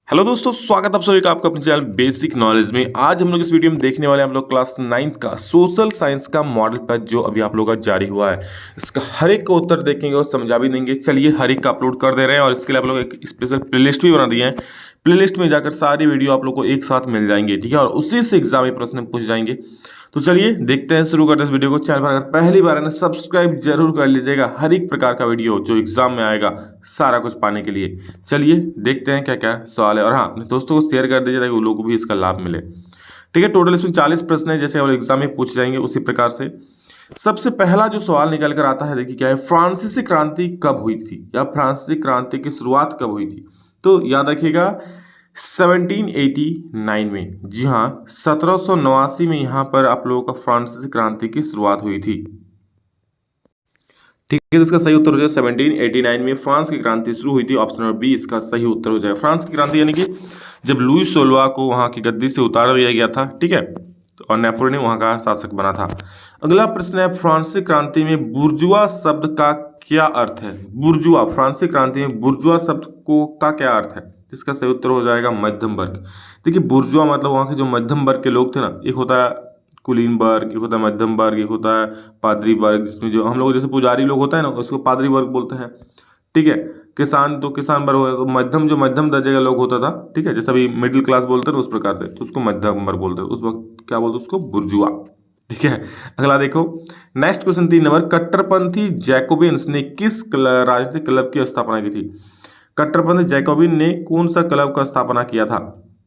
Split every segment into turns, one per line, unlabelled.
Hello दोस्तों, स्वागत आप सभी का आपका अपने चैनल बेसिक नॉलेज में। आज हम लोग इस वीडियो में देखने वाले हैं हम लोग क्लास 9th का सोशल साइंस का मॉडल पेपर जो अभी आप लोगों का जारी हुआ है। इसका हर एक का उत्तर देखेंगे और समझा भी देंगे। चलिए हर एक का अपलोड कर दे रहे हैं और इसके लिए आप लोग एक स्पेशल प्लेलिस्ट भी बना दिए हैं। प्लेलिस्ट में जाकर सारी वीडियो आप लोग को एक साथ मिल जाएंगे, ठीक है, और उसी से एग्जाम में प्रश्न पूछ जाएंगे। तो चलिए देखते हैं, शुरू करते हैं इस वीडियो को। चैनल पर अगर पहली बार है ना, सब्सक्राइब जरूर कर लीजिएगा हर एक प्रकार का वीडियो जो एग्जाम में आएगा सारा कुछ पाने के लिए। चलिए देखते हैं क्या क्या सवाल है, और हाँ अपने दोस्तों को शेयर कर दीजिए ताकि वो लोग को भी इसका लाभ मिले। ठीक है, टोटल इसमें 40 प्रश्न है, जैसे और एग्जाम में पूछ जाएंगे उसी प्रकार से। सबसे पहला जो सवाल निकल कर आता है, देखिए क्या है, फ्रांसीसी क्रांति कब हुई थी या फ्रांसीसी क्रांति की शुरुआत कब हुई थी? तो याद रखिएगा 1789 में। जी हाँ, 1789 में यहाँ पर आप लोगों का फ्रांसीसी क्रांति की शुरुआत हुई थी। ठीक है, तो इसका सही उत्तर हो जाएगा 1789 में फ्रांस की क्रांति शुरू हुई थी। ऑप्शन नंबर बी इसका सही उत्तर हो जाएगा। फ्रांस की क्रांति यानी कि जब लुई 16वां को वहां की गद्दी से उतार दिया गया था, ठीक है, तो और नेपोलियन ने वहां का शासक बना था। अगला प्रश्न है, फ्रांसीसी क्रांति में बुर्जुआ शब्द का क्या अर्थ है? बुर्जुआ, फ्रांसीसी क्रांति में बुर्जुआ शब्द को का क्या अर्थ है? इसका सही उत्तर हो जाएगा मध्यम वर्ग। देखिए बुर्जुआ मतलब वहाँ के जो मध्यम वर्ग के लोग थे ना, एक होता है कुलीन वर्ग, एक होता है मध्यम वर्ग, एक होता है पादरी वर्ग, जिसमें जो हम लोग जैसे पुजारी लोग होता है ना उसको पादरी वर्ग बोलते हैं। ठीक है, किसान तो किसान वर्ग हो, तो मध्यम जो मध्यम दर्जे का लोग होता था, ठीक है, जैसे अभी मिडिल क्लास बोलते हैं ना उस प्रकार से, तो उसको मध्यम वर्ग बोलते हैं। उस वक्त क्या बोलते हैं उसको? बुर्जुआ। ठीक है, अगला देखो, नेक्स्ट क्वेश्चन 3 नंबर, कट्टरपंथी जैकोबिन्स ने किस राजनीतिक क्लब की स्थापना की थी? कट्टरपंथी जैकोबिन ने कौन सा क्लब का स्थापना किया था?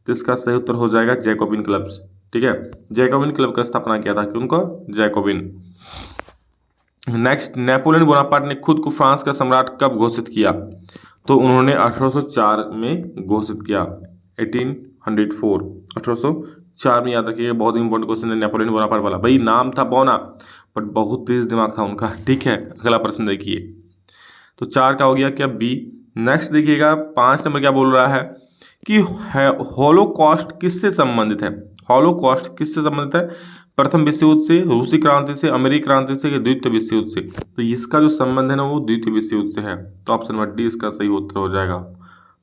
तो इसका सही उत्तर हो जाएगा जैकोबिन क्लब्स। ठीक है, जैकोबिन क्लब का स्थापना किया था, क्यों का? जैकोबिन। नेक्स्ट, नेपोलियन बोनापार्ट ने खुद को फ्रांस का सम्राट कब घोषित किया? तो उन्होंने 1804 में घोषित किया, 1804, 1804 में। याद रखिएगा, बहुत इंपॉर्टेंट क्वेश्चन है नेपोलियन बोनापार्ट वाला। भाई नाम था बोना, बट बहुत तेज दिमाग था उनका। ठीक है, अगला प्रश्न देखिए, तो 4 का हो गया क्या? बी। नेक्स्ट देखिएगा 5 नंबर क्या बोल रहा है कि हॉलोकॉस्ट किससे संबंधित है? हॉलोकॉस्ट किससे संबंधित है? प्रथम विश्व युद्ध से, रूसी क्रांति से, अमेरिकी क्रांति से, द्वितीय विश्व युद्ध से? तो इसका जो संबंध है ना वो द्वितीय विश्व युद्ध से है, तो ऑप्शन नंबर डी इसका सही उत्तर हो जाएगा,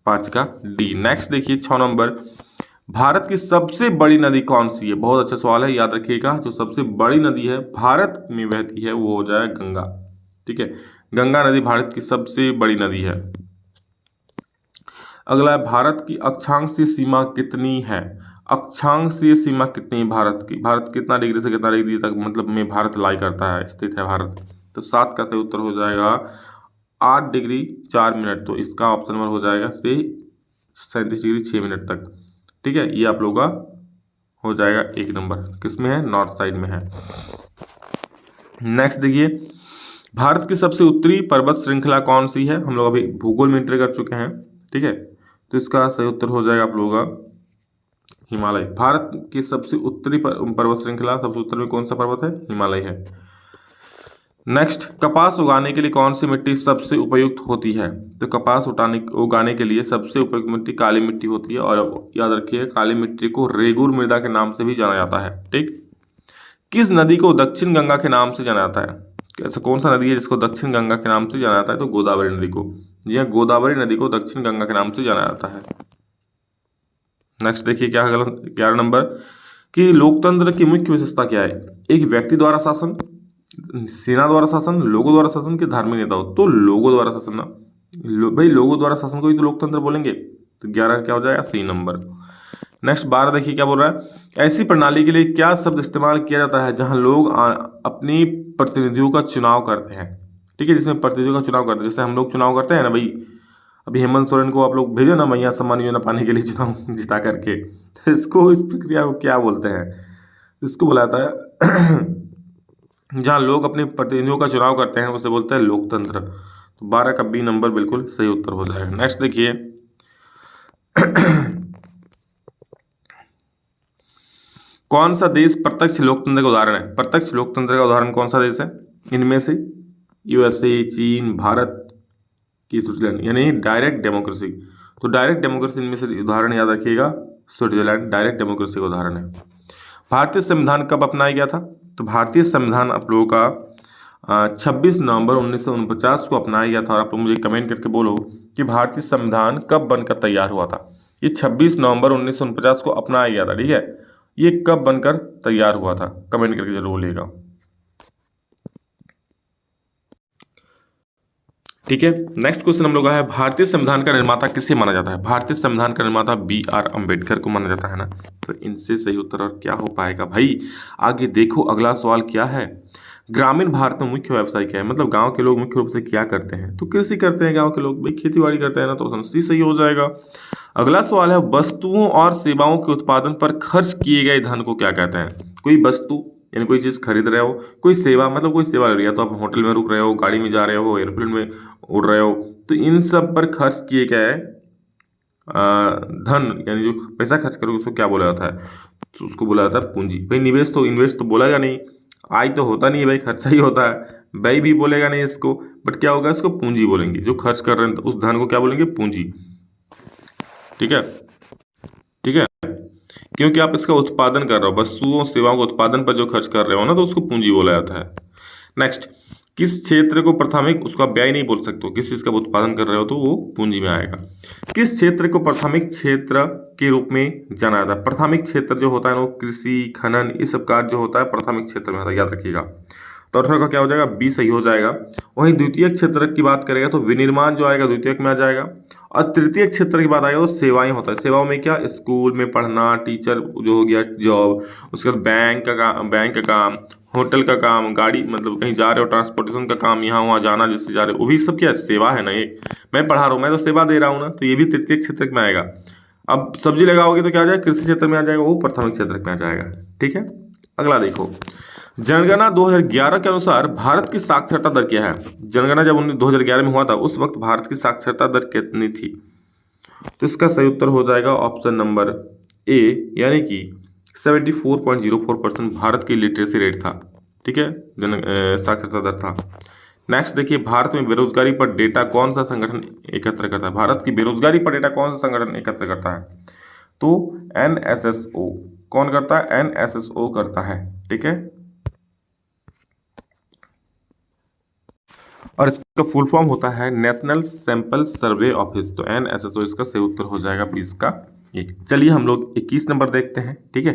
5 का डी। नेक्स्ट देखिए 6 नंबर, भारत की सबसे बड़ी नदी कौन सी है? बहुत अच्छा सवाल है, याद रखिएगा, जो सबसे बड़ी नदी है भारत में बहती है वो हो जाएगा गंगा। ठीक है, गंगा नदी भारत की सबसे बड़ी नदी है। अगला है, भारत की अक्षांशीय सीमा कितनी है? अक्षांशीय सीमा कितनी है भारत की? भारत कितना डिग्री से कितना डिग्री तक मतलब में भारत लाई करता है, स्थित है भारत? तो 7 का सही उत्तर हो जाएगा 8 डिग्री 4 मिनट। तो इसका ऑप्शन नंबर हो जाएगा से 37 डिग्री 6 मिनट तक। ठीक है, ये आप लोगों का हो जाएगा 1 नंबर। किस में है? नॉर्थ साइड में है। नेक्स्ट देखिए, भारत की सबसे उत्तरी पर्वत श्रृंखला कौन सी है? हम लोग अभी भूगोल में एंट्री कर चुके हैं। ठीक है, तो इसका सही उत्तर हो जाएगा आप लोगों का हिमालय। भारत की सबसे उत्तरी पर्वत श्रृंखला, सबसे उत्तर में कौन सा पर्वत है? हिमालय है। नेक्स्ट, कपास उगाने के लिए कौन सी मिट्टी सबसे उपयुक्त होती है? तो कपास उगाने के लिए सबसे उपयुक्त मिट्टी काली मिट्टी होती है, और याद रखिए काली मिट्टी को रेगुर मृदा के नाम से भी जाना जाता है। ठीक, किस नदी को दक्षिण गंगा के नाम से जाना जाता है? ऐसा कौन सा नदी है जिसको दक्षिण गंगा के नाम से जाना जाता है? तो गोदावरी नदी को। जी हाँ, गोदावरी नदी को दक्षिण गंगा के नाम से जाना जाता है। नेक्स्ट देखिए क्या 11 नंबर, कि लोकतंत्र की मुख्य विशेषता क्या है? एक व्यक्ति द्वारा शासन, सेना द्वारा शासन, लोगों द्वारा शासन, के धार्मिक नेता हो? तो लोगों द्वारा शासन ना, भाई लोगों द्वारा शासन को ही तो लोकतंत्र बोलेंगे। तो 11 क्या हो जाएगा? सी नंबर। नेक्स्ट 12 देखिए क्या बोल रहा है, ऐसी प्रणाली के लिए क्या शब्द इस्तेमाल किया जाता है जहां लोग अपनी प्रतिनिधियों का चुनाव करते हैं? ठीक है, जिसमें प्रतिनिधियों का चुनाव करते हैं, जैसे हम लोग चुनाव करते हैं ना भाई, अभी हेमंत सोरेन को आप लोग भेजो ना मैया सम्मान योजना पाने के लिए चुनाव जिता करके, तो इसको, इस प्रक्रिया को क्या बोलते हैं? इसको बुलाता है जहां लोग अपने प्रतिनिधियों का चुनाव करते हैं उसे बोलते हैं लोकतंत्र। तो 12 का बी नंबर बिल्कुल सही उत्तर हो जाएगा। नेक्स्ट देखिए कौन सा देश प्रत्यक्ष लोकतंत्र का उदाहरण है? प्रत्यक्ष लोकतंत्र का उदाहरण कौन सा देश है इनमें से? यूएसए, चीन, भारत की स्विट्जरलैंड, यानी डायरेक्ट डेमोक्रेसी। तो डायरेक्ट डेमोक्रेसी इनमें से उदाहरण याद रखिएगा, स्विट्जरलैंड डायरेक्ट डेमोक्रेसी का उदाहरण है। भारतीय संविधान कब अपनाया गया था? तो भारतीय संविधान आप लोगों का 26 नवंबर 1949 को अपनाया गया था। और आप लोग मुझे कमेंट करके बोलो कि भारतीय संविधान कब बनकर तैयार हुआ था। ये 26 नवंबर 1949 को अपनाया गया था। ठीक है, ये कब बनकर तैयार हुआ था, कमेंट करके जरूर बोलिएगा। ठीक है, नेक्स्ट क्वेश्चन हम लोग का है, भारतीय संविधान का निर्माता किसे माना जाता है? भारतीय संविधान का निर्माता BR अम्बेडकर को माना जाता है ना। तो इनसे सही उत्तर और क्या हो पाएगा भाई? आगे देखो अगला सवाल क्या है। ग्रामीण भारत में मुख्य व्यवसाय क्या है? मतलब गांव के लोग मुख्य रूप से क्या करते हैं? तो कृषि करते हैं गांव के लोग, भाई खेती बाड़ी करते हैं ना, तो सी सही हो जाएगा। अगला सवाल है, वस्तुओं और सेवाओं के उत्पादन पर खर्च किए गए धन को क्या कहते हैं? कोई वस्तु यानी कोई चीज़ खरीद रहे हो, कोई सेवा मतलब कोई सेवा ले रही है, तो आप होटल में रुक रहे हो, गाड़ी में जा रहे हो, एयरप्लेन में उड़ रहे हो, तो इन सब पर खर्च किए गए धन यानी जो पैसा खर्च करोगे उसको क्या बोला जाता है? तो उसको बोला जाता है पूंजी। भाई निवेश तो इन्वेस्ट तो बोलेगा नहीं, आय तो होता नहीं है भाई, खर्चा ही होता है, व्यय भी बोलेगा नहीं इसको, बट क्या होगा, इसको पूंजी बोलेंगे। जो खर्च कर रहे हैं उस धन को क्या बोलेंगे? पूंजी। ठीक है, ठीक है, क्योंकि आप इसका उत्पादन कर रहे हो, वस्तुओं सेवाओं के उत्पादन पर जो खर्च कर रहे हो ना, तो उसको पूंजी बोला जाता है। नेक्स्ट, किस क्षेत्र को प्राथमिक, उसका व्यय नहीं बोल सकते हो, किस चीज का उत्पादन कर रहे हो तो वो पूंजी में आएगा। किस क्षेत्र को प्राथमिक क्षेत्र के रूप में जाना जाता है? प्राथमिक क्षेत्र जो होता है वो कृषि, खनन, ये सब कार्य जो होता है प्राथमिक क्षेत्र में आता है, याद रखिएगा। तो अठारह का क्या हो जाएगा? बी सही हो जाएगा। वहीं द्वितीय क्षेत्र की बात करेगा तो विनिर्माण जो आएगा द्वितीय में आ जाएगा, और तृतीय क्षेत्र की बात आएगा तो सेवाएं होता है। सेवाओं में क्या? स्कूल में पढ़ना, टीचर जो हो गया जॉब, उसके बाद बैंक का काम, होटल का काम, गाड़ी मतलब कहीं जा रहे हो ट्रांसपोर्टेशन का काम, यहाँ वहाँ जाना जिससे जा रहे हो, वो भी सब क्या सेवा है ना। ये मैं पढ़ा रहा हूँ, मैं तो सेवा दे रहा हूँ ना, तो ये भी तृतीय क्षेत्र में आएगा। अब सब्जी लगाओगे तो क्या आ जाएगा? कृषि क्षेत्र में आ जाएगा, वो प्राथमिक क्षेत्र में आ जाएगा। ठीक है, अगला देखो, जनगणना 2011 के अनुसार भारत की साक्षरता दर क्या है? जनगणना जब 2011 में हुआ था उस वक्त भारत की साक्षरता दर कितनी थी? तो इसका सही उत्तर हो जाएगा ऑप्शन नंबर ए, यानी कि 74.04% भारत की लिटरेसी रेट था। ठीक है, साक्षरता दर था। नेक्स्ट देखिए, भारत में बेरोजगारी पर डेटा कौन सा संगठन एकत्र करता है? भारत की बेरोजगारी पर डेटा कौन सा संगठन एकत्र करता है? तो NSSO। कौन करता है? NSSO करता है। ठीक है, और इसका फुल फॉर्म होता है नेशनल सैंपल सर्वे ऑफिस। तो NSSO इसका सही उत्तर हो जाएगा 20 का एक। चलिए हम लोग 21 नंबर देखते हैं। ठीक है,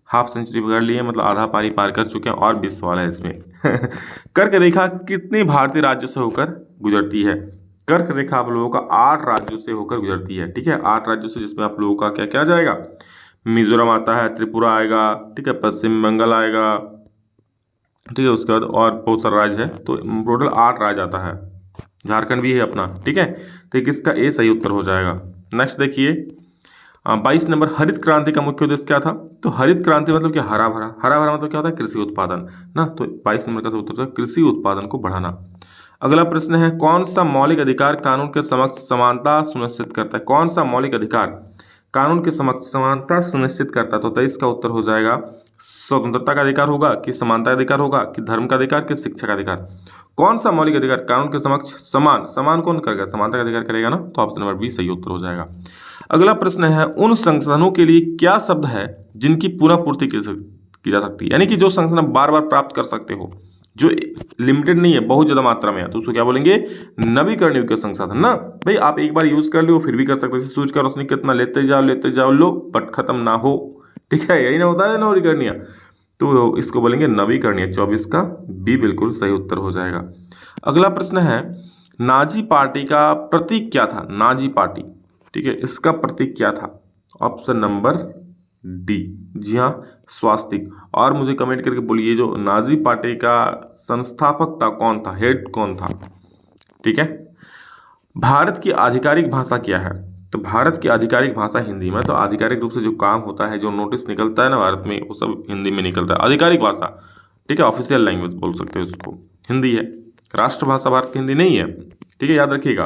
हाफ सेंचुरी कर लिए, मतलब आधा पारी पार कर चुके हैं, और 20 सवाल है इसमें। कर्क रेखा कितने भारतीय राज्यों से होकर गुजरती है? कर्क रेखा आप लोगों का 8 राज्यों से होकर गुजरती है। ठीक है, 8 राज्यों से, जिसमें आप लोगों का क्या क्या जाएगा? मिजोरम आता है, त्रिपुरा आएगा, ठीक है, पश्चिम बंगाल आएगा, ठीक है, उसके बाद और बहुत सारा राज्य है, तो टोटल 8 राज्य आता है, झारखंड भी है अपना। ठीक है, तो किसका ए सही उत्तर हो जाएगा। नेक्स्ट देखिए, 22 नंबर, हरित क्रांति का मुख्य उद्देश्य क्या था? तो हरित क्रांति मतलब क्या? हरा भरा। हरा भरा मतलब क्या होता है? कृषि उत्पादन ना। तो 22 नंबर का सही उत्तर है कृषि उत्पादन को बढ़ाना। अगला प्रश्न है, कौन सा मौलिक अधिकार कानून के समक्ष समानता सुनिश्चित करता है? कौन सा मौलिक अधिकार कानून के समक्ष समानता सुनिश्चित करता है? तो 23 का उत्तर हो जाएगा स्वतंत्रता का अधिकार होगा, कि समानता का अधिकार होगा, कि धर्म का अधिकार, कि शिक्षा का अधिकार। कौन सा मौलिक अधिकार कानून के समक्ष समान कौन करेगा? समानता का अधिकार करेगा ना। तो ऑप्शन नंबर बी सही उत्तर हो जाएगा। अगला प्रश्न है, उन संसाधनों के लिए क्या शब्द है जिनकी पुनः पूर्ति की जा सकती है? यानी कि जो संसाधन बार बार प्राप्त कर सकते हो, जो लिमिटेड नहीं है, बहुत ज्यादा मात्रा में है, तो उसको क्या बोलेंगे? नवीकरण योग्य संसाधन ना। भाई आप एक बार यूज कर लो फिर भी कर सकते हो, सूरज का रोशनी कितना लेते जाओ लो, बट खत्म ना हो। ठीक है, यही ना होता है नवीकरणीय, तो इसको बोलेंगे नवीकरणीय। 24 का बी बिल्कुल सही उत्तर हो जाएगा। अगला प्रश्न है, नाजी पार्टी का प्रतीक क्या था? नाजी पार्टी, ठीक है, इसका प्रतीक क्या था? ऑप्शन नंबर डी, जी हाँ, स्वास्तिक। और मुझे कमेंट करके बोलिए, जो नाजी पार्टी का संस्थापक था कौन था, हेड कौन था? ठीक है, भारत की आधिकारिक भाषा क्या है? तो भारत की आधिकारिक भाषा हिंदी में। तो आधिकारिक रूप से जो काम होता है, जो नोटिस निकलता है ना भारत में, वो सब हिंदी में निकलता है, आधिकारिक भाषा। ठीक है, ऑफिशियल लैंग्वेज बोल सकते हो इसको, हिंदी है। राष्ट्रभाषा भारत की हिंदी नहीं है। ठीक है, याद रखिएगा।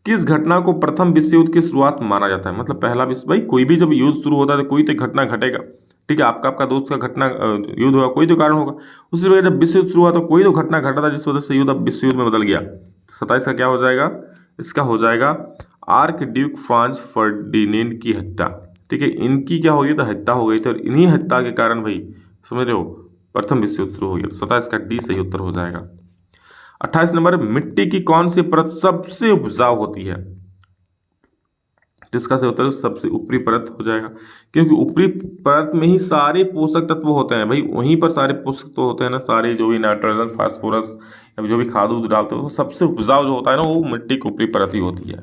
किस घटना को प्रथम विश्व युद्ध की शुरुआत माना जाता है? मतलब पहला विश्व, भाई कोई भी जब युद्ध शुरू होता है तो कोई तो घटना घटेगा। ठीक है, आपका दोस्त का घटना युद्ध हुआ, कोई तो कारण होगा। उसी वजह जब विश्व युद्ध शुरू हुआ तो कोई तो घटना घटा था जिस वजह से युद्ध अब विश्व युद्ध में बदल गया। 27 का क्या हो जाएगा? इसका हो जाएगा आर्क ड्यूक फ्रांज फर्डिनेंड की हत्या। ठीक है, इनकी क्या हो गई? तो हत्या हो गई थी, और इन्हीं हत्या के कारण भाई समझ रहे हो प्रथम विश्व युद्ध शुरू हो गया। 27 का डी सही उत्तर हो जाएगा। 28 नंबर, मिट्टी की कौन सी परत सबसे उपजाऊ होती है? तो इसका सही उत्तर सबसे ऊपरी परत हो जाएगा, क्योंकि ऊपरी परत में ही सारे पोषक तत्व होते हैं भाई, वहीं पर सारे पोषक तत्व होते हैं ना, सारे जो भी नाइट्रोजन फास्फोरस या जो भी खाद उद डालते हो, वो सबसे उपजाऊ जो होता है ना, वो मिट्टी की ऊपरी परत ही होती है।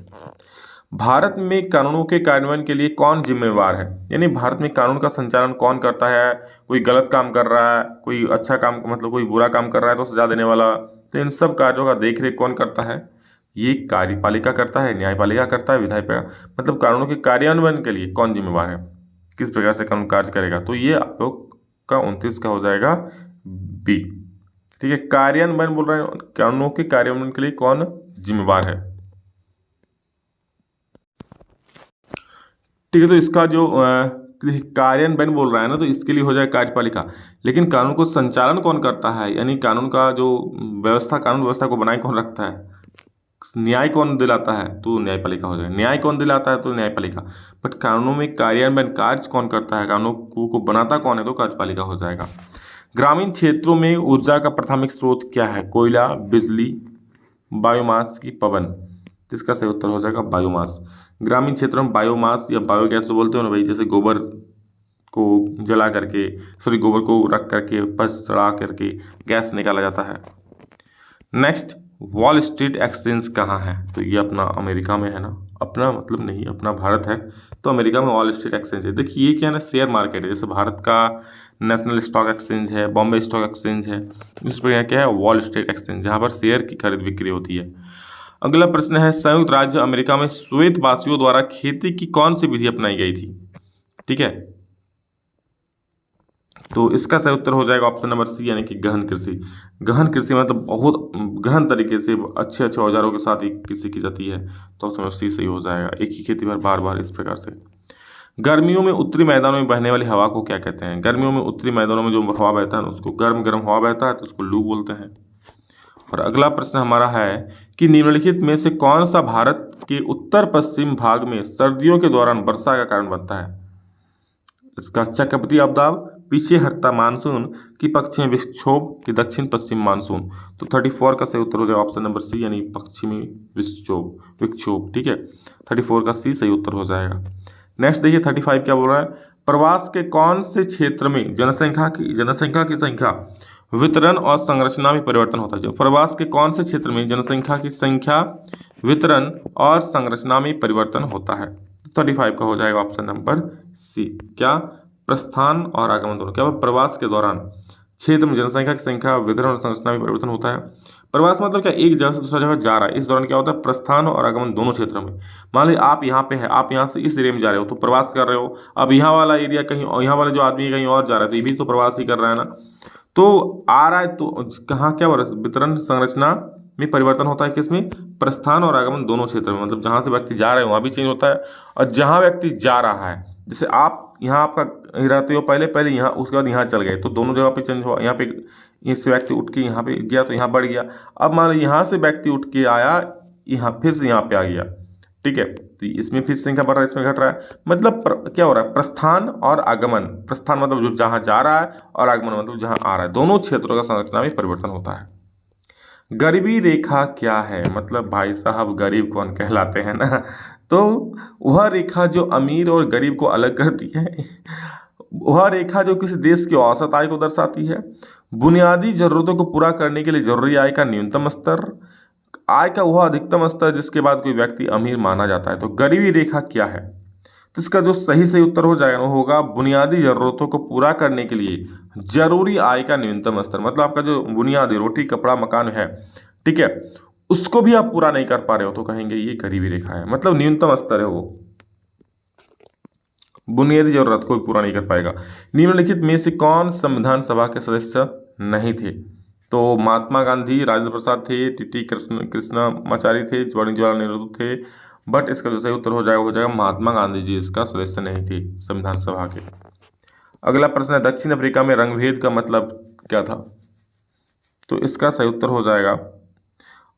भारत में कानूनों के कार्यान्वयन के लिए कौन जिम्मेवार है, यानी भारत में कानून का संचालन कौन करता है, कोई गलत काम कर रहा है, कोई अच्छा काम मतलब कोई बुरा काम कर रहा है तो सजा देने वाला, तो इन सब कार्यों का देख रेख कौन करता है, ये कार्यपालिका करता है, न्यायपालिका करता है, विधायिका, मतलब कानूनों के कार्यान्वयन के लिए कौन जिम्मेवार है, किस प्रकार से कानून कार्य करेगा, तो ये आप लोग का 29 का हो जाएगा बी। ठीक है, कार्यान्वयन बोल रहे हैं, कानूनों के कार्यान्वयन के लिए कौन जिम्मेवार है। ठीक है, तो इसका जो कार्यान्वयन बोल रहा है ना, तो इसके लिए हो जाए कार्यपालिका, लेकिन कानून को संचालन कौन करता है, यानी कानून का जो व्यवस्था, कानून व्यवस्था को बनाए कौन रखता है, न्याय कौन दिलाता है, तो न्यायपालिका हो जाएगा, न्याय कौन दिलाता है तो न्यायपालिका, बट कानूनों में कार्यान्वयन कार्य कौन करता है, कानूनों को बनाता कौन है, तो कार्यपालिका हो जाएगा। ग्रामीण क्षेत्रों में ऊर्जा का प्राथमिक स्रोत क्या है, कोयला, बिजली, बायोमास की पवन, तो इसका सही उत्तर हो जाएगा बायोमास। ग्रामीण क्षेत्रों में बायोमास या बायोगैस तो बोलते हो ना भाई, जैसे गोबर को जला करके, सॉरी गोबर को रख करके बस सड़ा करके गैस निकाला जाता है। नेक्स्ट, वॉल स्ट्रीट एक्सचेंज कहाँ है, तो ये अपना अमेरिका में है ना, अपना मतलब नहीं, अपना भारत है, तो अमेरिका में वॉल स्ट्रीट एक्सचेंज है। देखिए ये क्या है ना, शेयर मार्केट है, जैसे भारत का नेशनल स्टॉक एक्सचेंज है, बॉम्बे स्टॉक एक्सचेंज है, इस पर यहाँ क्या है, वॉल स्ट्रीट एक्सचेंज, जहाँ पर शेयर की खरीद बिक्री होती है। अगला प्रश्न है, संयुक्त राज्य अमेरिका में श्वेतवासियों द्वारा खेती की कौन सी विधि अपनाई गई थी। ठीक है, तो इसका सही उत्तर हो जाएगा ऑप्शन नंबर सी, यानी कि गहन कृषि। गहन कृषि मतलब बहुत गहन तरीके से अच्छे अच्छे औजारों के साथ ही कृषि की जाती है, तो ऑप्शन नंबर सी सही हो जाएगा, एक ही खेती पर बार बार इस प्रकार से। गर्मियों में उत्तरी मैदानों में बहने वाली हवा को क्या कहते हैं, गर्मियों में उत्तरी मैदानों में जो हवा बहता है उसको गर्म गर्म हवा बहता है, तो उसको लू बोलते हैं। और अगला प्रश्न हमारा है कि निम्नलिखित में से कौन सा भारत के उत्तर पश्चिम भाग में सर्दियों के दौरान वर्षा का कारण बनता है। इसका चक्रवाती अवदाब, पीछे हटता मानसून, कि पश्चिमी विक्षोभ, कि दक्षिण पश्चिम मानसून। तो 34 का सही उत्तर हो जाएगा ऑप्शन नंबर सी, यानी पश्चिमी विक्षोभ। ठीक है, 34 का सी सही उत्तर हो जाएगा। नेक्स्ट देखिए 35 क्या बोल रहा है, प्रवास के कौन से क्षेत्र में जनसंख्या की संख्या, वितरण और संरचना में परिवर्तन होता है। जो प्रवास के कौन से क्षेत्र में जनसंख्या की संख्या, वितरण और संरचना में परिवर्तन होता है। 35 का हो जाएगा ऑप्शन नंबर सी, क्या, प्रस्थान और आगमन दोनों। क्या प्रवास के दौरान क्षेत्र में जनसंख्या की संख्या, वितरण और संरचना में परिवर्तन होता है। प्रवास मतलब क्या, एक जगह से दूसरा जगह जा रहा है, इस दौरान क्या होता है, प्रस्थान और आगमन दोनों क्षेत्रों में। मान लीजिए आप यहाँ पे है, आप यहाँ से इस एरिया में जा रहे हो तो प्रवास कर रहे हो, अब यहाँ वाला एरिया कहीं, यहाँ वाला जो आदमी कहीं और जा रहा है तो ये भी तो प्रवास ही कर रहा है ना। तो आ रहा है तो कहाँ क्या हो रहा है, वितरण संरचना में परिवर्तन होता है, किसमें, प्रस्थान और आगमन दोनों क्षेत्र में, मतलब जहाँ से व्यक्ति जा रहे हैं वहाँ भी चेंज होता है, और जहाँ व्यक्ति जा रहा है, जैसे आप यहाँ आपका रहते हो पहले यहाँ, उसके बाद यहाँ चल गए, तो दोनों जगह पे चेंज हुआ। यहाँ पे इस व्यक्ति उठ के यहाँ पे गया तो यहाँ बढ़ गया, अब मान लो यहाँ से व्यक्ति उठ के आया, यहाँ फिर से यहाँ पे आ गया। ठीक है, तो इसमें फिर संख्या बढ़ रहा है, इसमें घट रहा है, मतलब क्या हो रहा है, प्रस्थान और आगमन, प्रस्थान मतलब जो जहाँ जा रहा है, और आगमन मतलब जहाँ आ रहा है, दोनों क्षेत्रों का संरचना में परिवर्तन होता है। गरीबी रेखा क्या है, मतलब भाई साहब गरीब कौन कहलाते हैं ना, तो वह रेखा जो अमीर और गरीब को अलग करती है, वह रेखा जो किसी देश की औसत आय को दर्शाती है, बुनियादी जरूरतों को पूरा करने के लिए जरूरी आय का न्यूनतम स्तर, आय का वह अधिकतम स्तर जिसके बाद कोई व्यक्ति अमीर माना जाता है। तो गरीबी रेखा क्या है, तो इसका जो सही उत्तर हो जाएगा वो होगा बुनियादी जरूरतों को पूरा करने के लिए जरूरी आय का न्यूनतम स्तर, मतलब आपका जो बुनियादी रोटी कपड़ा मकान है, ठीक है, उसको भी आप पूरा नहीं कर पा रहे हो तो कहेंगे ये गरीबी रेखा है, मतलब न्यूनतम स्तर है वो, बुनियादी जरूरत को भी पूरा नहीं कर पाएगा। निम्नलिखित में से कौन संविधान सभा के सदस्य नहीं थे, तो महात्मा गांधी, राजेंद्र प्रसाद थे, टी कृष्णामाचारी थे, जवाहरलाल नेहरू थे, बट इसका जो सही उत्तर हो जाएगा महात्मा गांधी जी इसका सदस्य नहीं थे संविधान सभा के। अगला प्रश्न है, दक्षिण अफ्रीका में रंगभेद का मतलब क्या था, तो इसका सही उत्तर हो जाएगा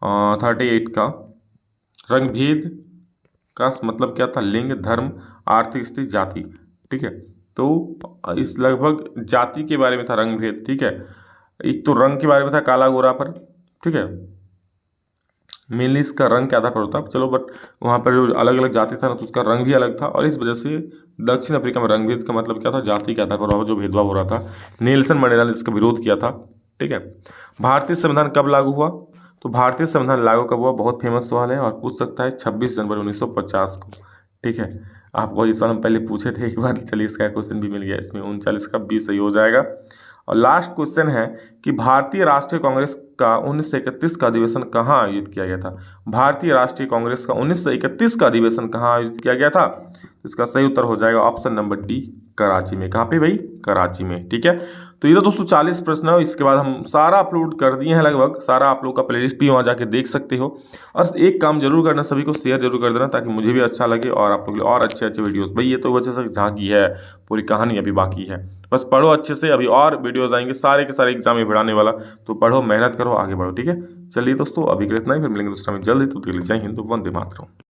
38 का, रंगभेद का मतलब क्या था, लिंग, धर्म, आर्थिक स्थिति, जाति। ठीक है, तो इस लगभग जाति के बारे में था रंगभेद। ठीक है, एक तो रंग के बारे में था, काला गोरा पर। ठीक है, मेनली इसका रंग के आधार पर होता है, चलो बट वहाँ पर जो अलग अलग जाति था ना तो उसका रंग भी अलग था, और इस वजह से दक्षिण अफ्रीका में रंग भेद का मतलब क्या था, जाति के आधार पर वहाँ जो भेदभाव हो रहा था। नेल्सन मंडेला ने इसका विरोध किया था। ठीक है, भारतीय संविधान कब लागू हुआ? तो भारतीय संविधान लागू कब हुआ, बहुत फेमस सवाल है और पूछ सकता है 26 जनवरी 1950 को। ठीक है, आपको ये सवाल हम पहले पूछे थे एक बार, चलिए इसका क्वेश्चन भी मिल गया, इसमें 39 का 20 सही हो जाएगा। और लास्ट क्वेश्चन है कि भारतीय राष्ट्रीय कांग्रेस का 1931 का अधिवेशन कहाँ आयोजित किया गया था? भारतीय राष्ट्रीय कांग्रेस का 1931 का अधिवेशन कहाँ आयोजित किया गया था? तो इसका सही उत्तर हो जाएगा ऑप्शन नंबर डी, कराची में। कहाँ पे भाई? कराची में। ठीक है, तो ये तो दोस्तों 40 प्रश्न है, इसके बाद हम सारा अपलोड कर दिए हैं, लगभग सारा आप लोग का प्लेलिस्ट भी वहाँ जाके देख सकते हो। और एक काम जरूर करना, सभी को शेयर जरूर कर देना ताकि मुझे भी अच्छा लगे और आप लोग के लिए और अच्छे अच्छे वीडियोस। भाई ये तो वजह से झांकी है, पूरी कहानी अभी बाकी है, बस पढ़ो अच्छे से, अभी और वीडियोस आएंगे सारे के सारे एग्जाम में भिड़ाने वाला, तो पढ़ो, मेहनत करो, आगे बढ़ो। ठीक है, चलिए दोस्तों अभी के लिए इतना ही, फिर मिलेंगे दूसरा में जल्दी, तो जय हिंद, वंदे मातरम।